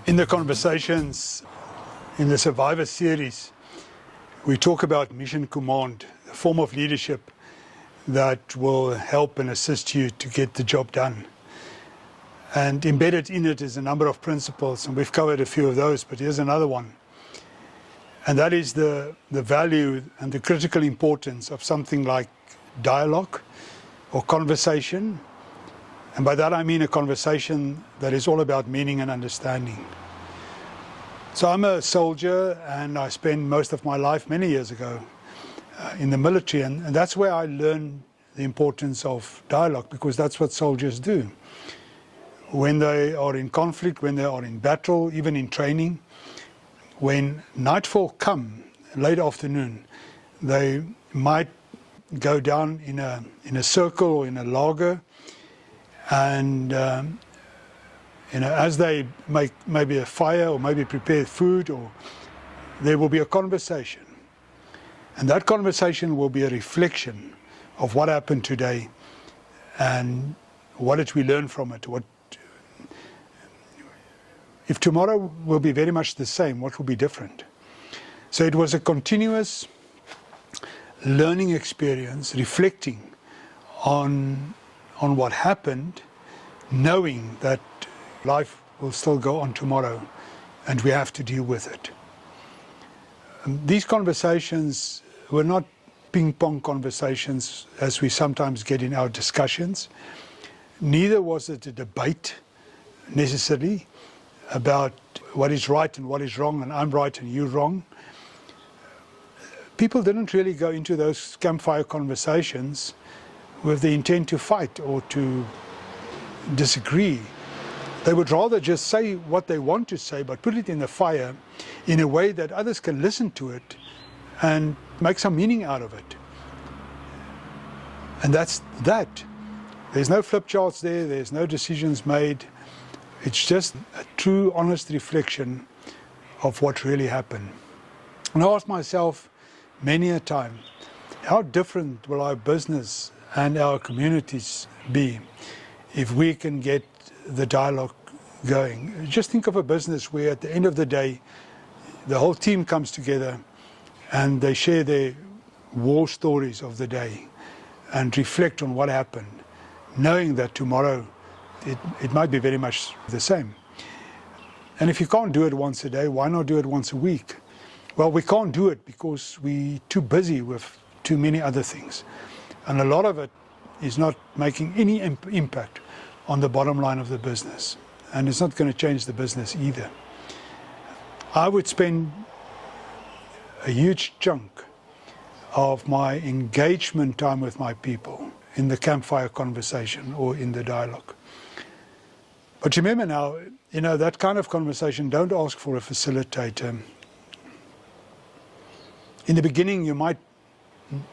In the conversations in the Survivor series, we talk about mission command, a form of leadership that will help and assist you to get the job done. And embedded in it is a number of principles, and we've covered a few of those, but here's another one. And that is the value and the critical importance of something like dialogue or conversation. And by that I mean a conversation that is all about meaning and understanding. So I'm a soldier, and I spent most of my life many years ago in the military, and that's where I learned the importance of dialogue, because that's what soldiers do. When they are in conflict, when they are in battle, even in training, when nightfall come, late afternoon, they might go down in a circle or in a lager, and as they make maybe a fire or maybe prepare food, or there will be a conversation. And that conversation will be a reflection of what happened today and what did we learn from it. If tomorrow will be very much the same, what will be different? So it was a continuous learning experience, reflecting on what happened, knowing that life will still go on tomorrow and we have to deal with it. These conversations were not ping-pong conversations as we sometimes get in our discussions. Neither was it a debate necessarily about what is right and what is wrong, and I'm right and you're wrong. People didn't really go into those campfire conversations with the intent to fight or to disagree. They would rather just say what they want to say, but put it in the fire in a way that others can listen to it and make some meaning out of it. And that's that. There's no flip charts there, there's no decisions made. It's just a true, honest reflection of what really happened. And I asked myself many a time, how different will our business and our communities be if we can get the dialogue going? Just think of a business where at the end of the day, the whole team comes together and they share their war stories of the day and reflect on what happened, knowing that tomorrow it might be very much the same. And if you can't do it once a day, why not do it once a week? Well, we can't do it because we're too busy with too many other things. And a lot of it is not making any impact on the bottom line of the business. And it's not going to change the business either. I would spend a huge chunk of my engagement time with my people in the campfire conversation or in the dialogue. But remember now, that kind of conversation, don't ask for a facilitator. In the beginning, you might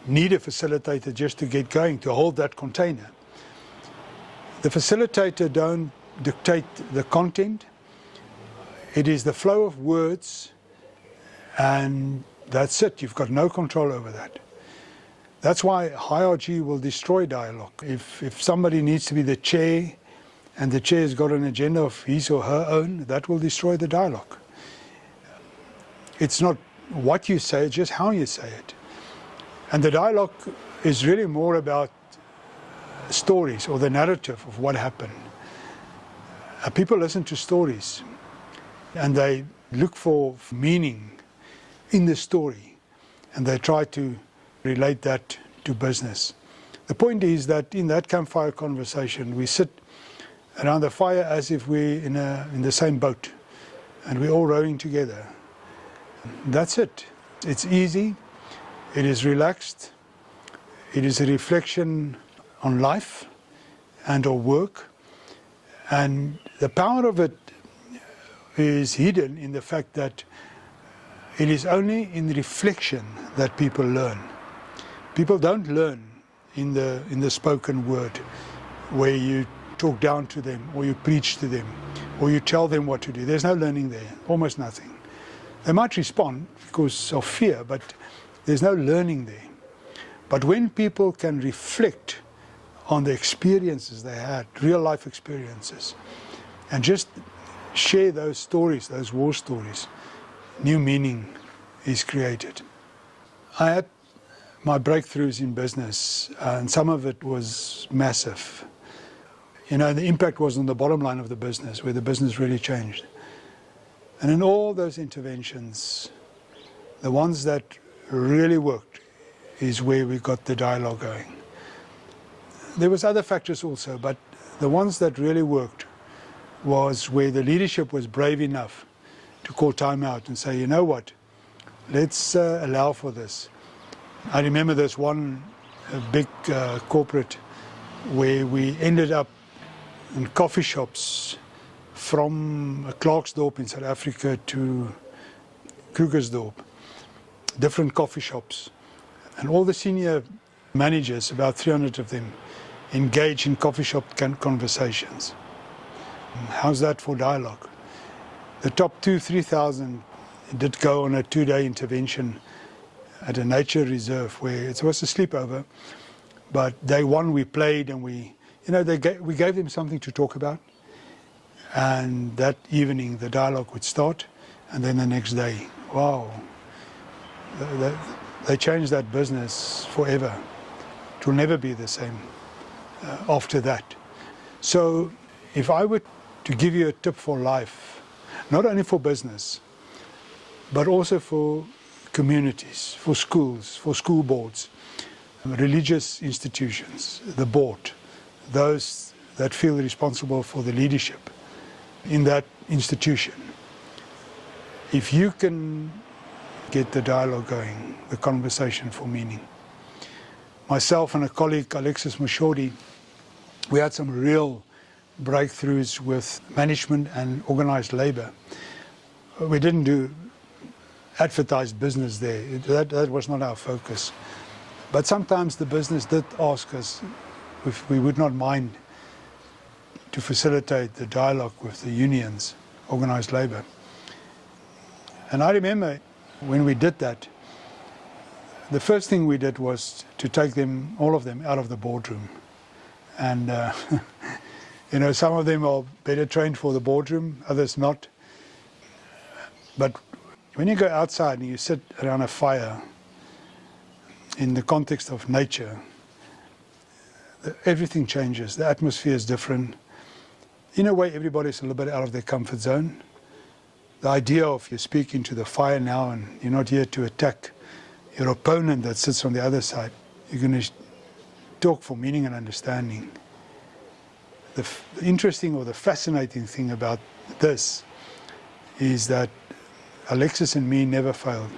need a facilitator just to get going, to hold that container. The facilitator don't dictate the content. It is the flow of words, and that's it. You've got no control over that. That's why hierarchy will destroy dialogue. If somebody needs to be the chair, and the chair's got an agenda of his or her own, that will destroy the dialogue. It's not what you say, it's just how you say it. And the dialogue is really more about stories or the narrative of what happened. People listen to stories and they look for meaning in the story and they try to relate that to business. The point is that in that campfire conversation, we sit around the fire as if we're in the same boat and we're all rowing together. That's it. It's easy, it is relaxed, it is a reflection on life and on work, and the power of it is hidden in the fact that it is only in reflection that people learn. People don't learn in the spoken word where you talk down to them or you preach to them or you tell them what to do. There's no learning there, almost nothing. They might respond because of fear, but there's no learning there. But when people can reflect on the experiences they had, real life experiences, and just share those stories, those war stories, new meaning is created. I had my breakthroughs in business, and some of it was massive. You know, the impact was on the bottom line of the business, where the business really changed. And in all those interventions, the ones that really worked is where we got the dialogue going. There was other factors also, but the ones that really worked was where the leadership was brave enough to call time out and say, you know what, let's allow for this. I remember this one big corporate where we ended up in coffee shops from Klerksdorp in South Africa to Krugersdorp, different coffee shops. And all the senior managers, about 300 of them, engage in coffee shop conversations. How's that for dialogue? The top 3,000 did go on a 2-day intervention at a nature reserve where it was a sleepover, but day one we played and we gave them something to talk about, and that evening the dialogue would start, and then the next day, wow, they changed that business forever. It will never be the same after that. So if I were to give you a tip for life, not only for business, but also for communities, for schools, for school boards, religious institutions, the board, those that feel responsible for the leadership in that institution. If you can get the dialogue going, the conversation for meaning. Myself and a colleague, Alexis Moshodi, we had some real breakthroughs with management and organized labor. We didn't do advertised business there. That was not our focus. But sometimes the business did ask us if we would not mind to facilitate the dialogue with the unions, organized labor. And I remember when we did that, the first thing we did was to take them, all of them, out of the boardroom. And you know, some of them are better trained for the boardroom, others not. But when you go outside and you sit around a fire in the context of nature, everything changes. The atmosphere is different. In a way, everybody's a little bit out of their comfort zone. The idea of you speaking to the fire now and you're not here to attack your opponent that sits on the other side. You're going to talk for meaning and understanding. The interesting or the fascinating thing about this is that Alexis and me never failed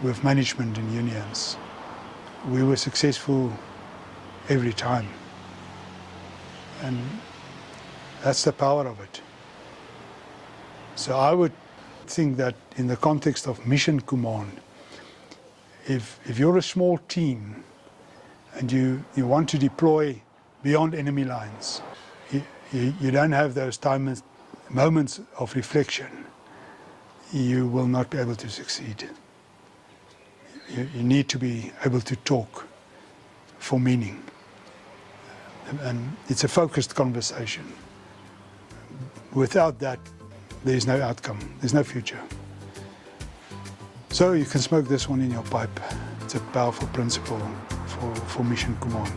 with management and unions. We were successful every time. And that's the power of it. So I would think that in the context of mission command, if you're a small team and you want to deploy beyond enemy lines, you don't have those moments of reflection, you will not be able to succeed. You need to be able to talk for meaning. And it's a focused conversation. Without that, there's no outcome, there's no future. So you can smoke this one in your pipe. It's a powerful principle for mission command.